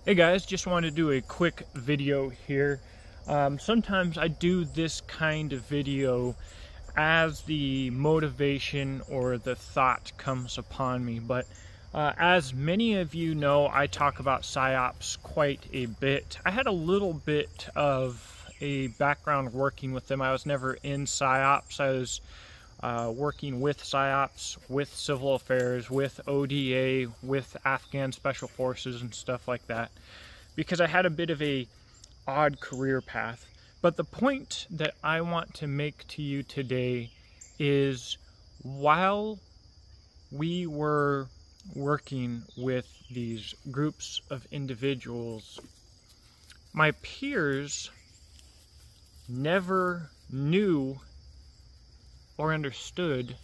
Hey guys, just wanted to do a quick video here. Sometimes I do this kind of video as the motivation or the thought comes upon me, but as many of you know, I talk about Psyops quite a bit. I had a little bit of a background working with them. I was never in Psyops. I was working with Psyops, with Civil Affairs, with ODA, with Afghan Special Forces and stuff like that, because I had a bit of a odd career path. But the point that I want to make to you today is, while we were working with these groups of individuals, my peers never knew or understood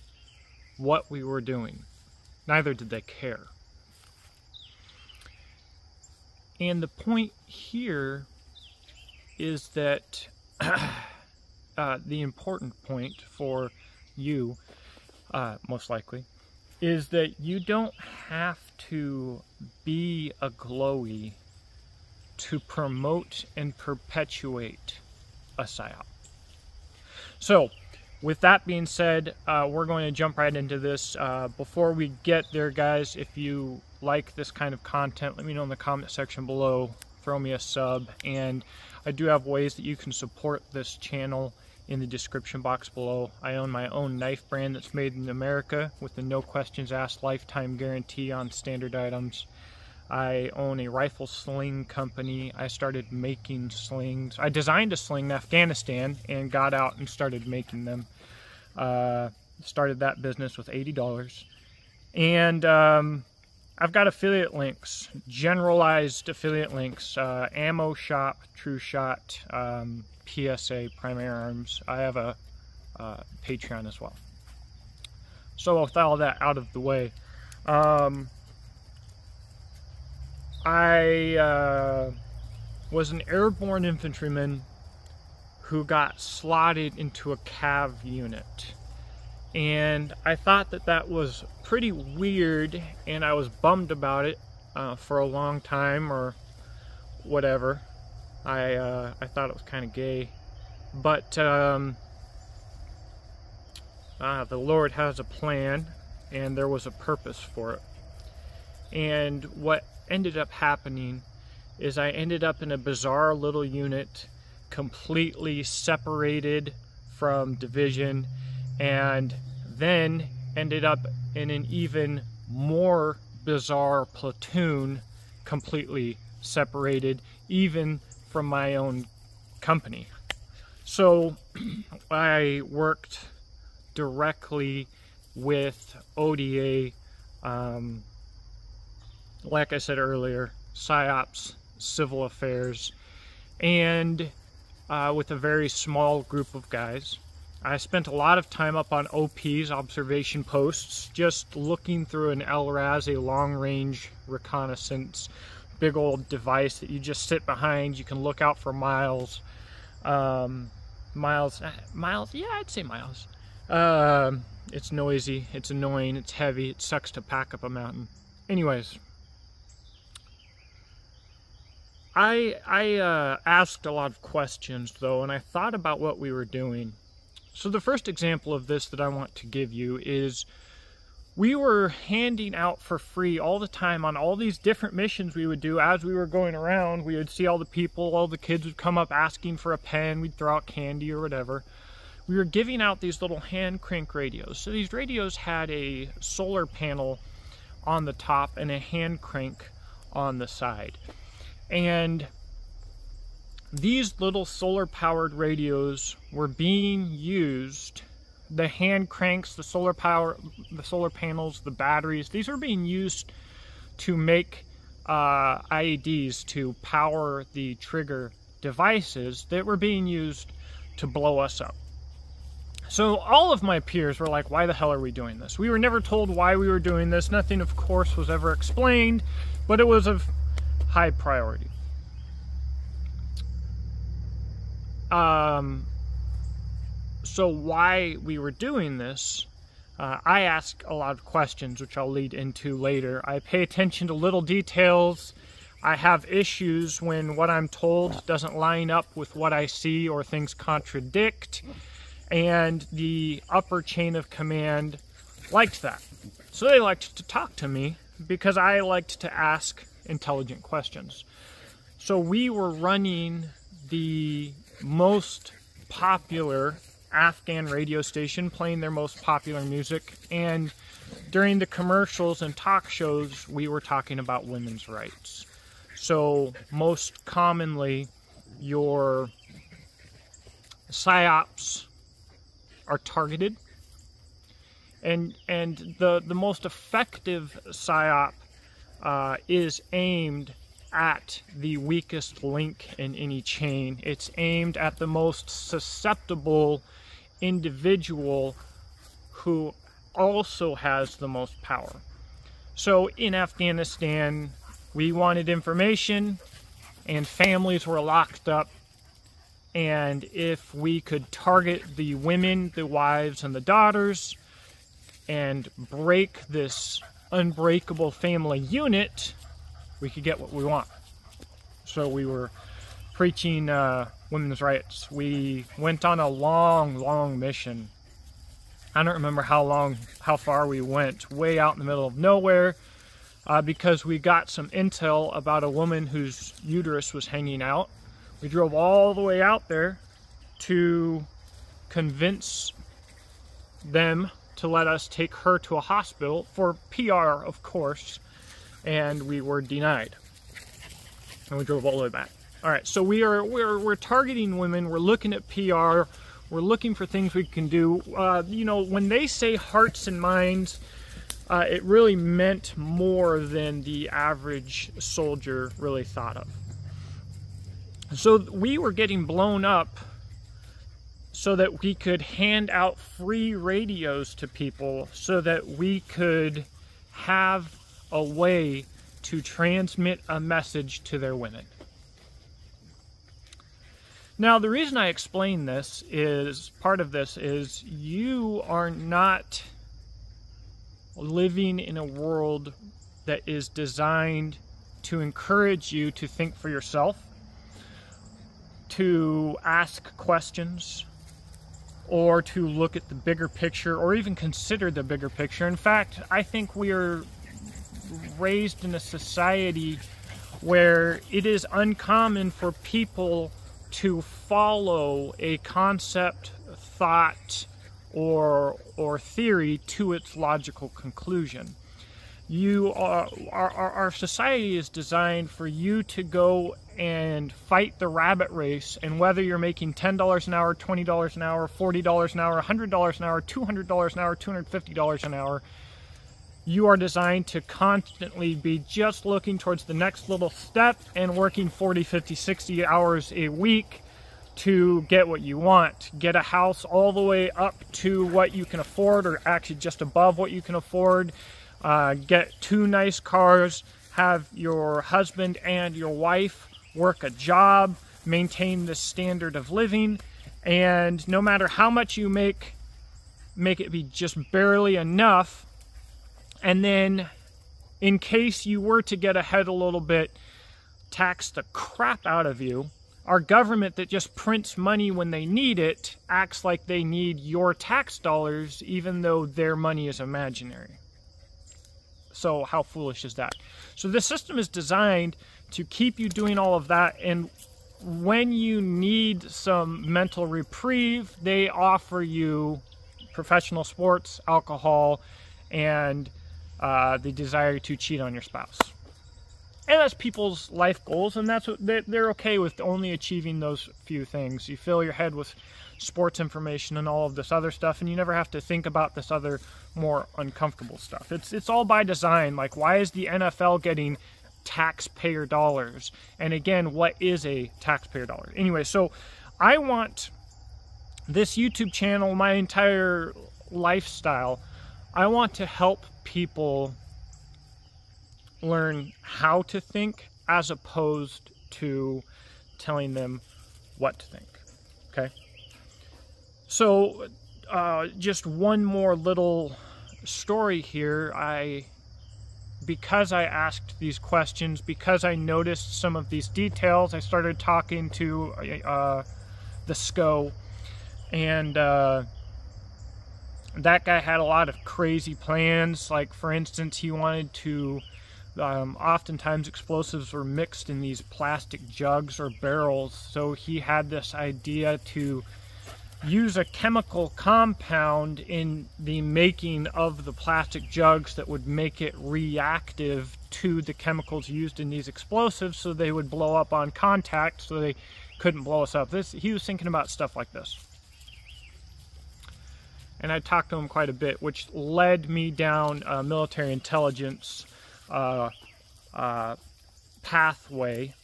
what we were doing. Neither did they care. And the point here is that the important point for you, most likely, is that you don't have to be a glowy to promote and perpetuate a psyop. So, with that being said, we're going to jump right into this. Before we get there, guys, if you like this kind of content, let me know in the comment section below. Throw me a sub, and I do have ways that you can support this channel in the description box below. I own my own knife brand that's made in America with the no questions asked lifetime guarantee on standard items. I own a rifle sling company. I started making slings. I designed a sling in Afghanistan and got out and started making them. Started that business with $80. And I've got affiliate links, generalized affiliate links, Ammo Shop, True Shot, PSA, Primary Arms. I have a Patreon as well. So with all that out of the way, I was an airborne infantryman who got slotted into a cav unit. And I thought that that was pretty weird, and I was bummed about it for a long time, or whatever. I thought it was kind of gay. But the Lord has a plan, and there was a purpose for it. And what ended up happening is I ended up in a bizarre little unit, completely separated from division, and then ended up in an even more bizarre platoon, completely separated even from my own company. So I worked directly with ODA, like I said earlier, Psyops, Civil Affairs, and with a very small group of guys. I spent a lot of time up on OPs, observation posts, just looking through an LRAS, a long-range reconnaissance, big old device that you just sit behind. You can look out for miles. Miles? Yeah, I'd say miles. It's noisy, it's annoying, it's heavy, it sucks to pack up a mountain. Anyways, I asked a lot of questions, though, and I thought about what we were doing. So the first example of this that I want to give you is, we were handing out for free all the time on all these different missions we would do. As we were going around, we would see all the people, all the kids would come up asking for a pen, we'd throw out candy or whatever. We were giving out these little hand crank radios. So these radios had a solar panel on the top and a hand crank on the side. And these little solar powered radios were being used, the hand cranks, the solar power, the solar panels, the batteries, these were being used to make IEDs, to power the trigger devices that were being used to blow us up. So all of my peers were like, why the hell are we doing this? We were never told why we were doing this. Nothing, of course, was ever explained, but it was of high priority. So why we were doing this, I ask a lot of questions, which I'll lead into later. I pay attention to little details. I have issues when what I'm told doesn't line up with what I see or things contradict, and the upper chain of command liked that. So they liked to talk to me because I liked to ask intelligent questions. So we were running the most popular Afghan radio station, playing their most popular music, and during the commercials and talk shows, we were talking about women's rights. So most commonly, your Psyops are targeted, and the most effective Psyop is aimed at the weakest link in any chain. It's aimed at the most susceptible individual who also has the most power. So in Afghanistan, we wanted information, and families were locked up, and if we could target the women, the wives, and the daughters, and break this unbreakable family unit, we could get what we want. So we were preaching women's rights. We went on a long mission. I don't remember how far we went, way out in the middle of nowhere, because we got some intel about a woman whose uterus was hanging out. We drove all the way out there to convince them to let us take her to a hospital for PR, of course, and we were denied. And we drove all the way back. All right, so we're targeting women. We're looking at PR. We're looking for things we can do. You know, when they say hearts and minds, it really meant more than the average soldier really thought of. So we were getting blown up so that we could hand out free radios to people so that we could have a way to transmit a message to their women. Now, the reason I explain this is, part of this is, you are not living in a world that is designed to encourage you to think for yourself, to ask questions, or to look at the bigger picture, or even consider the bigger picture. In fact, I think we are raised in a society where it is uncommon for people to follow a concept, thought, or theory to its logical conclusion. Our society is designed for you to go and fight the rabbit race, and whether you're making $10 an hour, $20 an hour, $40 an hour, $100 an hour, $200 an hour, $250 an hour, you are designed to constantly be just looking towards the next little step and working 40, 50, 60 hours a week to get what you want. Get a house all the way up to what you can afford, or actually just above what you can afford. Get 2 nice cars, have your husband and your wife work a job, maintain this standard of living, and no matter how much you make it be just barely enough. And then, in case you were to get ahead a little bit, tax the crap out of you. Our government that just prints money when they need it acts like they need your tax dollars, even though their money is imaginary. So how foolish is that? So this system is designed to keep you doing all of that, and when you need some mental reprieve, they offer you professional sports, alcohol, and the desire to cheat on your spouse. And that's people's life goals, and that's what they're okay with, only achieving those few things. You fill your head with sports information and all of this other stuff, and you never have to think about this other more uncomfortable stuff. It's all by design. Like, why is the NFL getting taxpayer dollars? And again, what is a taxpayer dollar? Anyway, so I want this YouTube channel, my entire lifestyle, I want to help people learn how to think as opposed to telling them what to think. Okay? So, just one more little story here. I because I asked these questions, because I noticed some of these details, I started talking to the SCO, and that guy had a lot of crazy plans. Like, for instance, he wanted to, oftentimes explosives were mixed in these plastic jugs or barrels, so he had this idea to use a chemical compound in the making of the plastic jugs that would make it reactive to the chemicals used in these explosives, so they would blow up on contact, so they couldn't blow us up. He was thinking about stuff like this. And I talked to him quite a bit, which led me down a military intelligence pathway.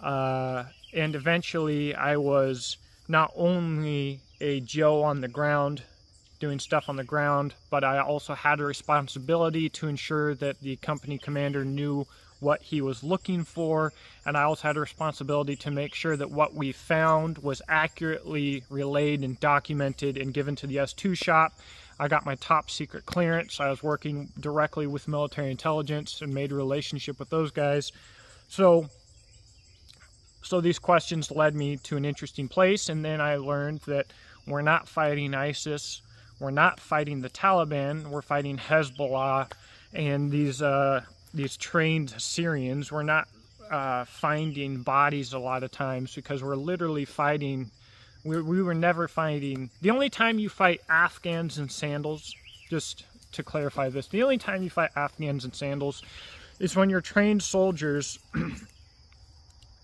And eventually I was not only a Joe on the ground, doing stuff on the ground, but I also had a responsibility to ensure that the company commander knew what he was looking for, and I also had a responsibility to make sure that what we found was accurately relayed and documented and given to the S2 shop. I got my top secret clearance. I was working directly with military intelligence and made a relationship with those guys. So these questions led me to an interesting place, and then I learned that we're not fighting ISIS, we're not fighting the Taliban, we're fighting Hezbollah and these trained Syrians. We're not finding bodies a lot of times, because we're literally fighting. We were never fighting. The only time you fight Afghans in sandals, just to clarify this, the only time you fight Afghans in sandals is when your trained soldiers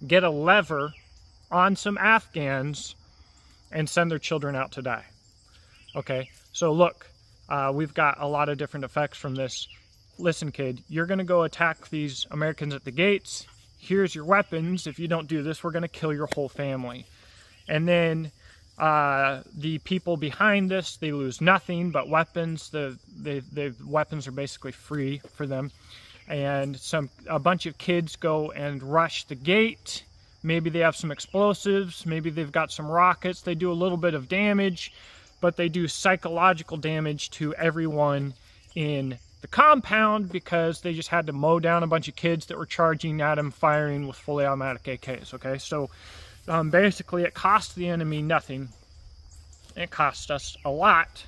get a lever on some Afghans and send their children out to die. Okay, so look, we've got a lot of different effects from this. Listen, kid, you're going to go attack these Americans at the gates. Here's your weapons. If you don't do this, we're going to kill your whole family. And then the people behind this, they lose nothing but weapons. The weapons are basically free for them. And a bunch of kids go and rush the gate. Maybe they have some explosives. Maybe they've got some rockets. They do a little bit of damage, but they do psychological damage to everyone in the compound, because they just had to mow down a bunch of kids that were charging at them, firing with fully automatic AKs. Okay, so basically it cost the enemy nothing. It cost us a lot.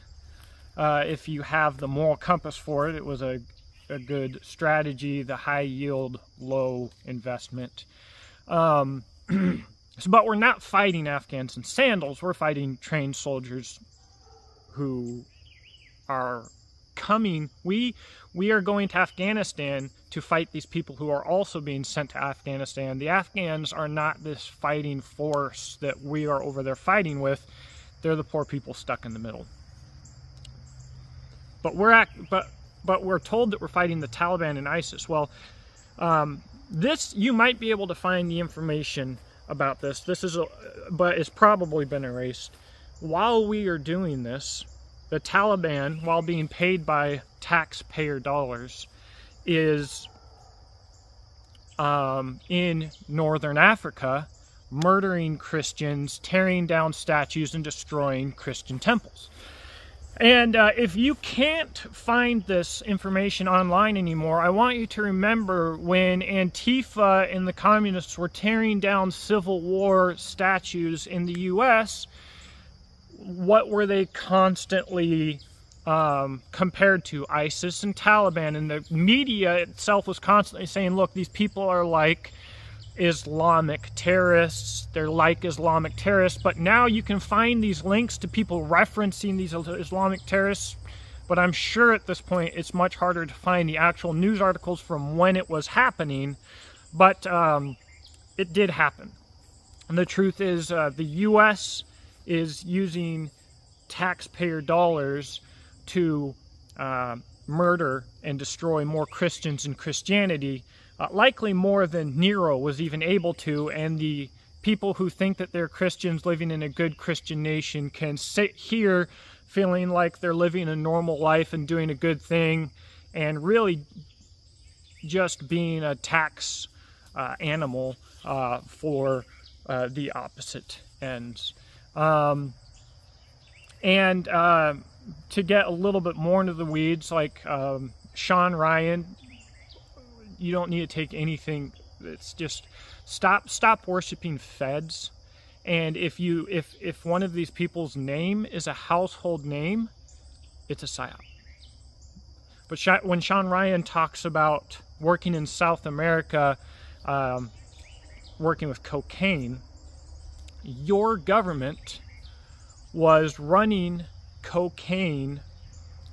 If you have the moral compass for it, it was a good strategy, the high yield, low investment. But we're not fighting Afghans in sandals. We're fighting trained soldiers who are coming. We are going to Afghanistan to fight these people who are also being sent to Afghanistan. The Afghans are not this fighting force that we are over there fighting with. They're the poor people stuck in the middle. But we're told that we're fighting the Taliban and ISIS. Well, this, you might be able to find the information about this. But it's probably been erased. While we are doing this, the Taliban, while being paid by taxpayer dollars, is in northern Africa murdering Christians, tearing down statues, and destroying Christian temples. And if you can't find this information online anymore, I want you to remember when Antifa and the communists were tearing down Civil War statues in the U.S., what were they constantly compared to? ISIS and Taliban. And the media itself was constantly saying, look, these people are like Islamic terrorists. They're like Islamic terrorists. But now you can find these links to people referencing these Islamic terrorists. But I'm sure at this point it's much harder to find the actual news articles from when it was happening. But it did happen. And the truth is the U.S. is using taxpayer dollars to murder and destroy more Christians and Christianity, likely more than Nero was even able to. And the people who think that they're Christians living in a good Christian nation can sit here feeling like they're living a normal life and doing a good thing, and really just being a tax animal for the opposite ends. To get a little bit more into the weeds, like Sean Ryan you don't need to take anything. It's just stop worshiping feds. And if one of these people's name is a household name, it's a psyop. But when Sean Ryan talks about working in South America, working with cocaine, your government was running cocaine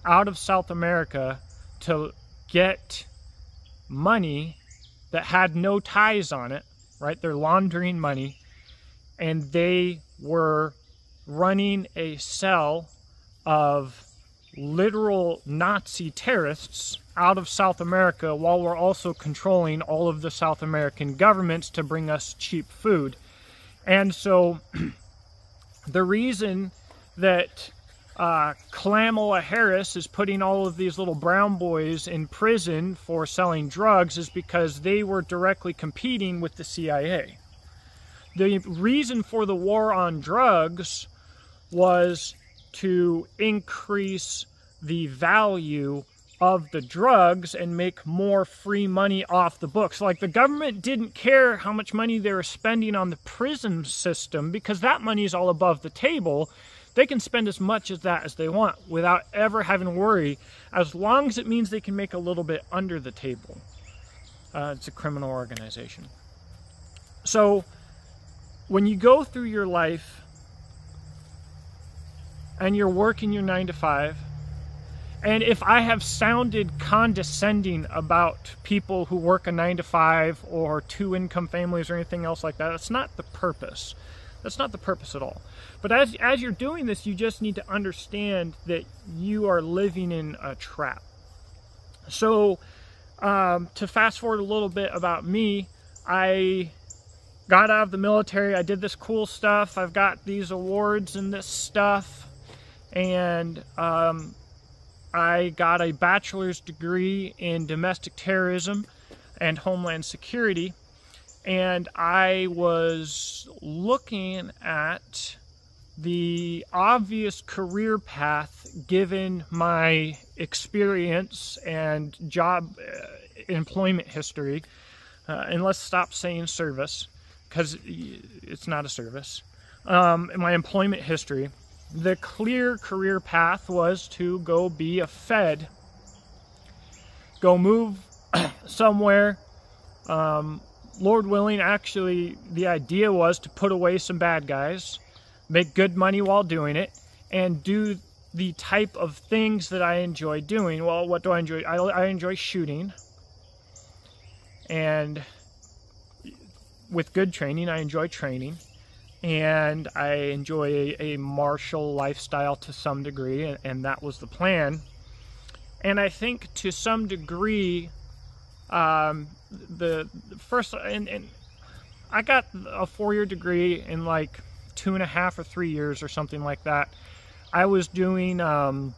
out of South America to get money that had no ties on it, right? They're laundering money, and they were running a cell of literal Nazi terrorists out of South America while we're also controlling all of the South American governments to bring us cheap food. And so the reason that Kamala Harris is putting all of these little brown boys in prison for selling drugs is because they were directly competing with the CIA. The reason for the war on drugs was to increase the value of the drugs and make more free money off the books. Like, the government didn't care how much money they were spending on the prison system, because that money is all above the table. They can spend as much as that as they want without ever having to worry, as long as it means they can make a little bit under the table. It's a criminal organization. So when you go through your life and you're working your 9 to 5, and if I have sounded condescending about people who work a 9 to 5 or 2-income families or anything else like that, that's not the purpose. That's not the purpose at all. But as you're doing this, you just need to understand that you are living in a trap. So to fast forward a little bit about me, I got out of the military. I did this cool stuff. I've got these awards and this stuff. And I got a bachelor's degree in domestic terrorism and homeland security. And I was looking at the obvious career path given my experience and job employment history. And let's stop saying service, because it's not a service. In my employment history, the clear career path was to go be a Fed, go move somewhere. Lord willing, actually, the idea was to put away some bad guys, make good money while doing it, and do the type of things that I enjoy doing. Well, what do I enjoy? I enjoy shooting. And with good training, I enjoy training. And I enjoy a martial lifestyle to some degree, and that was the plan. And I think to some degree, the first, and I got a 4-year degree in like 2.5 or 3 years or something like that. I was doing, I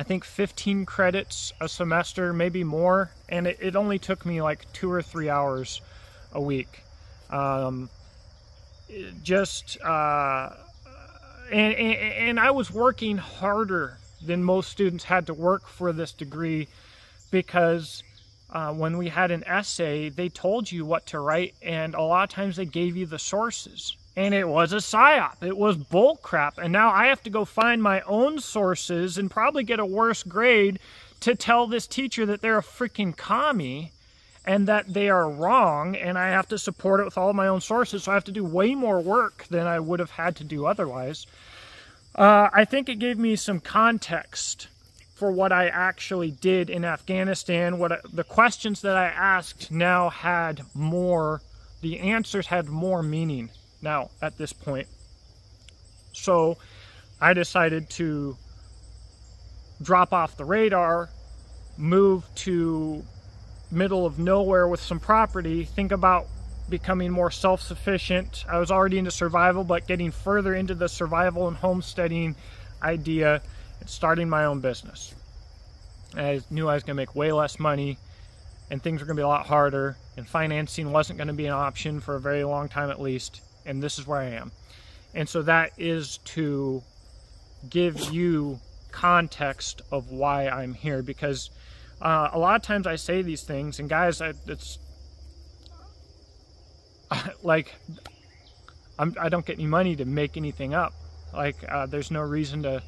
think 15 credits a semester, maybe more, and it only took me like 2 or 3 hours a week. And I was working harder than most students had to work for this degree, because when we had an essay, they told you what to write, and a lot of times they gave you the sources. And it was a psyop. It was bull crap. And now I have to go find my own sources and probably get a worse grade to tell this teacher that they're a freaking commie and that they are wrong, and I have to support it with all of my own sources, so I have to do way more work than I would have had to do otherwise. I think it gave me some context for what I actually did in Afghanistan. The questions that I asked now had more, the answers had more meaning now at this point. So I decided to drop off the radar, move to middle of nowhere with some property, think about becoming more self-sufficient. I was already into survival, but getting further into the survival and homesteading idea and starting my own business. I knew I was going to make way less money, and things were going to be a lot harder, and financing wasn't going to be an option for a very long time at least, and this is where I am. And so that is to give you context of why I'm here, because A lot of times I say these things, and guys, it's like I don't get any money to make anything up. Like there's no reason to.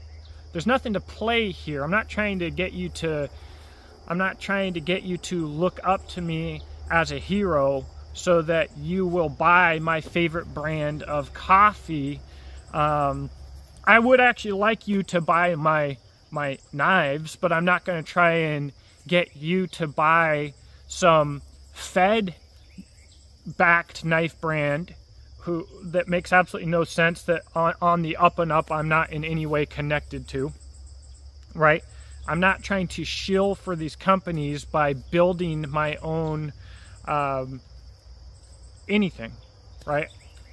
There's nothing to play here. I'm not trying to get you to. I'm not trying to get you to look up to me as a hero so that you will buy my favorite brand of coffee. I would actually like you to buy my knives, but I'm not going to try and get you to buy some Fed-backed knife brand that makes absolutely no sense, that on the up and up I'm not in any way connected to, right? I'm not trying to shill for these companies by building my own anything, right?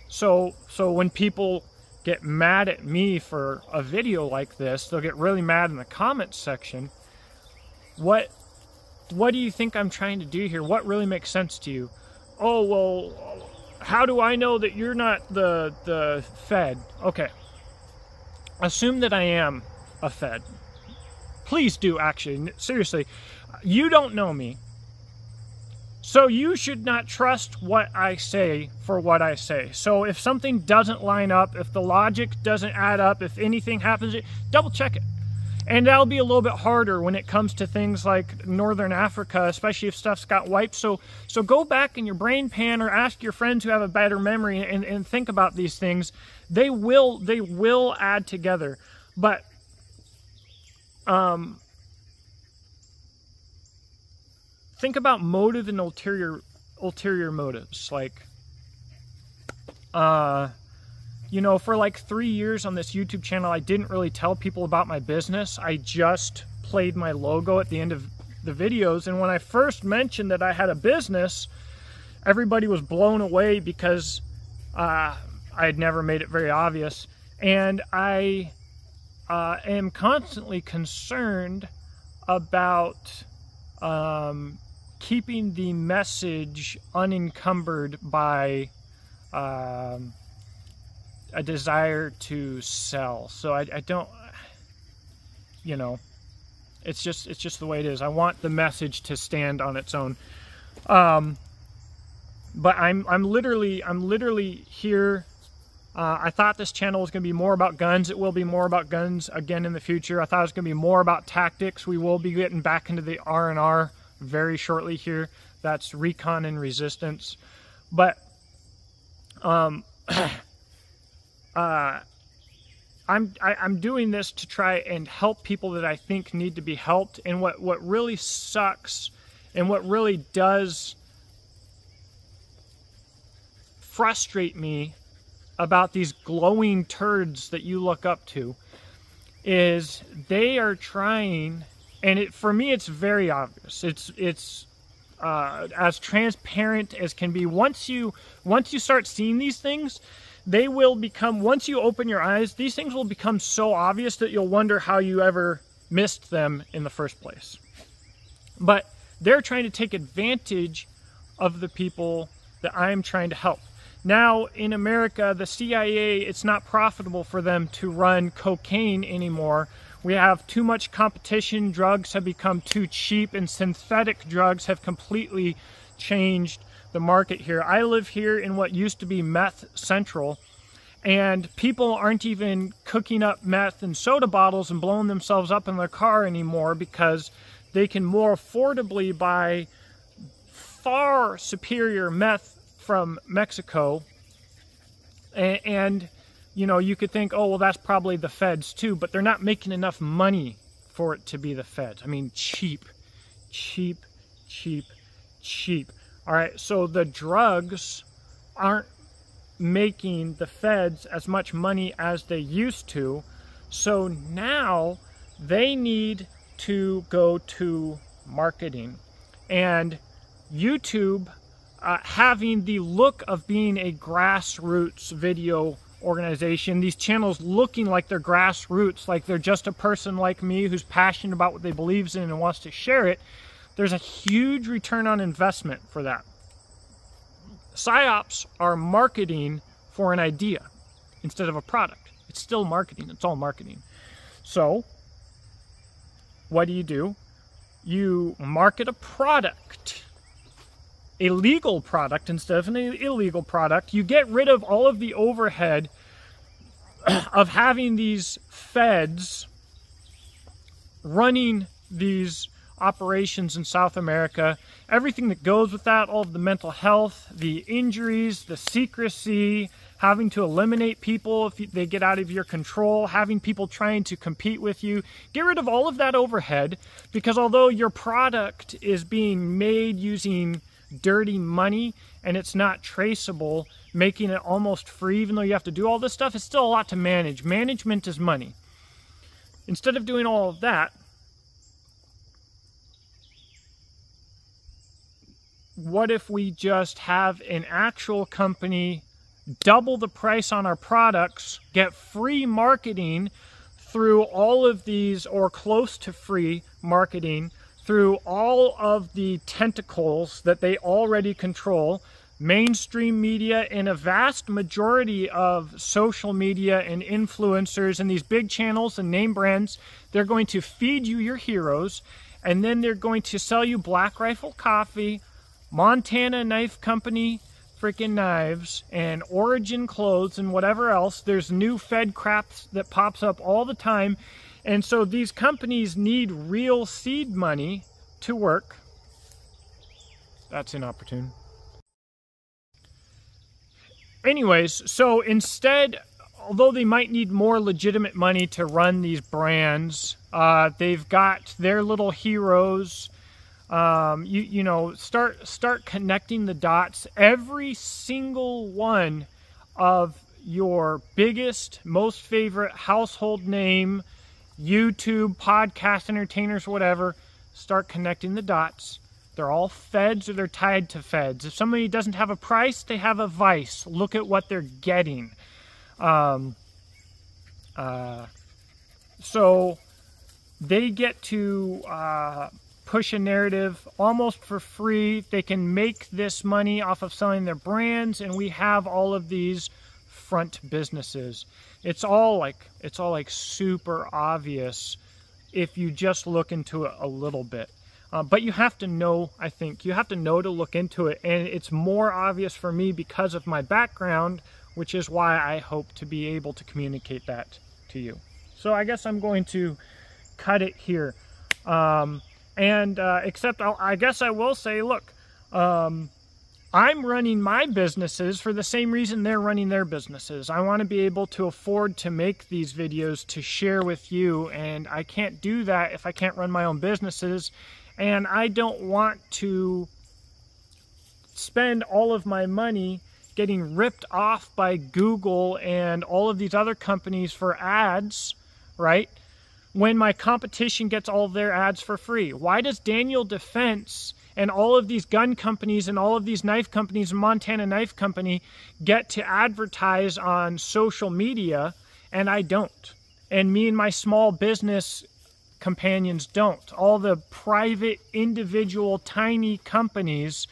So when people get mad at me for a video like this, they'll get really mad in the comments section. What do you think I'm trying to do here? What really makes sense to you? Oh, well, how do I know that you're not the Fed? Okay. Assume that I am a Fed. Please do, actually. Seriously. You don't know me. So you should not trust what I say for what I say. So if something doesn't line up, if the logic doesn't add up, if anything happens, double check it. And that'll be a little bit harder when it comes to things like Northern Africa, especially if stuff's got wiped. So go back in your brain pan or ask your friends who have a better memory and think about these things. They will add together. But think about motive and ulterior motives. Like, you know, for like 3 years on this YouTube channel, I didn't really tell people about my business. I just played my logo at the end of the videos. And when I first mentioned that I had a business, everybody was blown away because I had never made it very obvious. And I am constantly concerned about keeping the message unencumbered by a desire to sell. So I don't, you know, it's just the way it is. I want the message to stand on its own. But I'm literally here. I thought this channel was going to be more about guns. It will be more about guns again in the future. I thought it was going to be more about tactics. We will be getting back into the R&R very shortly here. That's recon and resistance. But I'm doing this to try and help people that I think need to be helped. And what really sucks and what really does frustrate me about these glowing turds that you look up to is they are trying, and for me it's very obvious. It's as transparent as can be. Once you start seeing these things, they will become, once you open your eyes, these things will become so obvious that you'll wonder how you ever missed them in the first place. But they're trying to take advantage of the people that I'm trying to help. Now, in America, the CIA, it's not profitable for them to run cocaine anymore. We have too much competition. Drugs have become too cheap, and synthetic drugs have completely changed the market here. I live here in what used to be meth central, and people aren't even cooking up meth in soda bottles and blowing themselves up in their car anymore because they can more affordably buy far superior meth from Mexico. And you know, you could think, oh, well, that's probably the feds too, but they're not making enough money for it to be the feds. I mean, cheap. All right, so the drugs aren't making the feds as much money as they used to. So now they need to go to marketing. And YouTube, having the look of being a grassroots video organization, these channels looking like they're grassroots, like they're just a person like me who's passionate about what they believe in and wants to share it, there's a huge return on investment for that. Psyops are marketing for an idea instead of a product. It's still marketing. It's all marketing. So what do? you market a product, a legal product instead of an illegal product. You get rid of all of the overhead of having these feds running these operations in South America, everything that goes with that, all of the mental health, the injuries, the secrecy, having to eliminate people if they get out of your control, having people trying to compete with you. Get rid of all of that overhead, because although your product is being made using dirty money and it's not traceable, making it almost free, even though you have to do all this stuff, it's still a lot to manage. Management is money. Instead of doing all of that, what if we just have an actual company double the price on our products, get free marketing through all of these, or close to free marketing through all of the tentacles that they already control, mainstream media and a vast majority of social media and influencers and these big channels and name brands. They're going to feed you your heroes, and then they're going to sell you Black Rifle Coffee, Montana Knife Company freaking knives, and Origin clothes, and whatever else. There's new Fed crap that pops up all the time. And so these companies need real seed money to work. That's inopportune. Anyways, so instead, although they might need more legitimate money to run these brands, they've got their little heroes. You know, start connecting the dots. Every single one of your biggest, most favorite household name, YouTube, podcast entertainers, whatever, start connecting the dots. They're all feds, or they're tied to feds. If somebody doesn't have a price, they have a vice. Look at what they're getting. So they get to push a narrative almost for free. They can make this money off of selling their brands, and we have all of these front businesses. It's all like super obvious if you just look into it a little bit. But you have to know, I think, you have to know to look into it, and it's more obvious for me because of my background, which is why I hope to be able to communicate that to you. So I guess I'm going to cut it here. Except I guess I will say, look, I'm running my businesses for the same reason they're running their businesses. I want to be able to afford to make these videos to share with you, and I can't do that if I can't run my own businesses. And I don't want to spend all of my money getting ripped off by Google and all of these other companies for ads, right? When my competition gets all of their ads for free. Why does Daniel Defense and all of these gun companies and all of these knife companies and Montana Knife Company get to advertise on social media and I don't? And me and my small business companions don't. All the private, individual, tiny companies,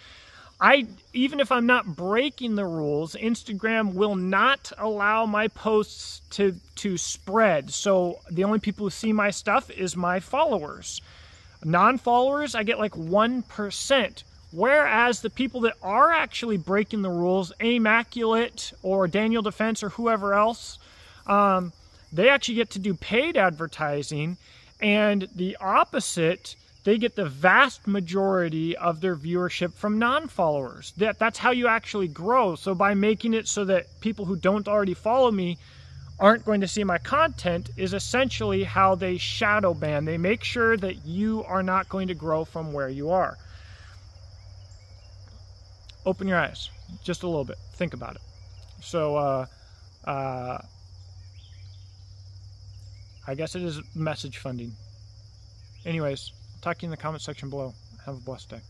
even if I'm not breaking the rules, Instagram will not allow my posts to spread. So the only people who see my stuff is my followers. Non-followers, I get like 1%. Whereas the people that are actually breaking the rules, Immaculate or Daniel Defense or whoever else, they actually get to do paid advertising. And the opposite, they get the vast majority of their viewership from non-followers. That's how you actually grow. So by making it so that people who don't already follow me aren't going to see my content is essentially how they shadow ban. They make sure that you are not going to grow from where you are. Open your eyes just a little bit. Think about it. So, I guess it is message funding. Anyways, talk to you in the comment section below. Have a blessed day.